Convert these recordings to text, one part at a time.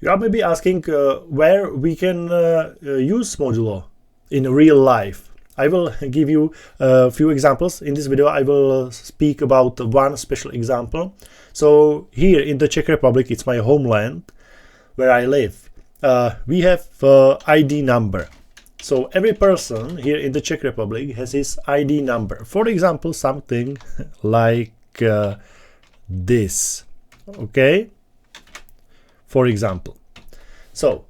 You are maybe asking where we can use modulo in real life. I will give you a few examples. In this video I will speak about one special example. So here in the Czech Republic, it's my homeland where I live. We have ID number. So every person here in the Czech Republic has his ID number. For example, something like this. Okay? For example. So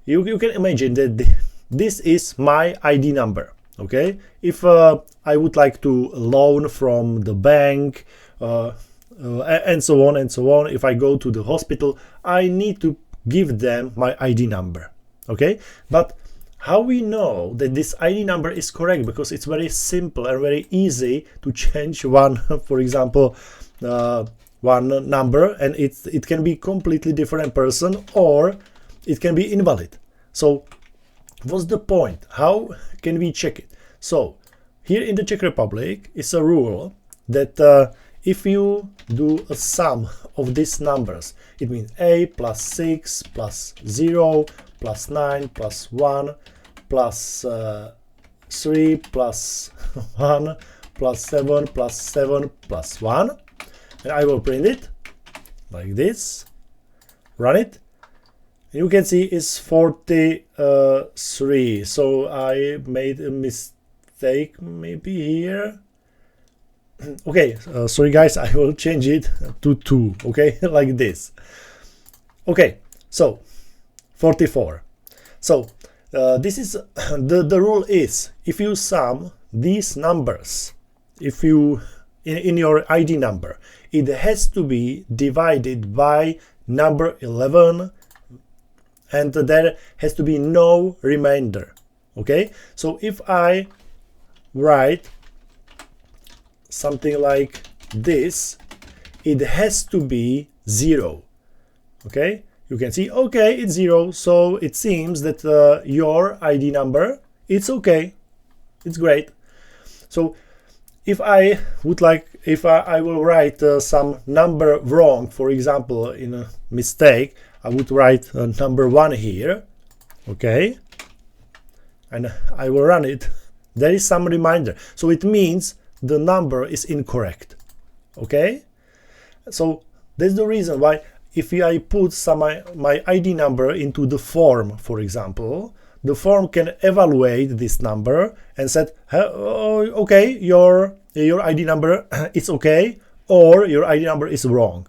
you can imagine that this is my ID number. Okay? If I would like to loan from the bank and so on and so on, if I go to the hospital, I need to give them my ID number. Okay? But how we know that this ID number is correct? Because it's very simple and very easy to change one, for example, one number, and it can be completely different person, or it can be invalid. So what's the point? How can we check it? So here in the Czech Republic is a rule that if you do a sum of these numbers, it means a plus 6 plus 0 plus 9 plus 1 plus 3 plus 1 plus 7 plus 7 plus 1. And I will print it like this, run it. You can see it's 43. So I made a mistake maybe here. Okay, sorry guys, I will change it to 2, okay, like this. Okay, so 44. So this is the rule is, if you sum these numbers, if you in your ID number, it has to be divided by number 11, and there has to be no remainder. Okay, so if I write something like this, it has to be 0. Okay, you can see, okay, it's 0, so it seems that your ID number, it's okay, it's great. So if I would like, if I will write some number wrong, for example, in a mistake, I would write number 1 here, okay, and I will run it. There is some reminder, so it means the number is incorrect. Okay, so that's the reason why if I put my ID number into the form, for example, the form can evaluate this number and said, okay, your ID number is okay, or your ID number is wrong.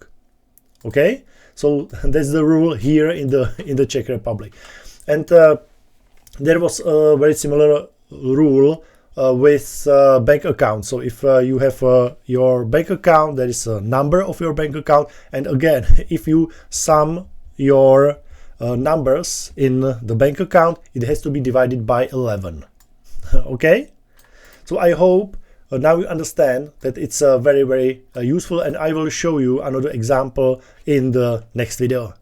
Okay, so that's the rule here in the Czech Republic. And there was a very similar rule with bank account. So if you have your bank account, there is a number of your bank account, and again, if you sum your numbers in the bank account, it has to be divided by 11. Okay, so I hope now you understand that it's very useful, and I will show you another example in the next video.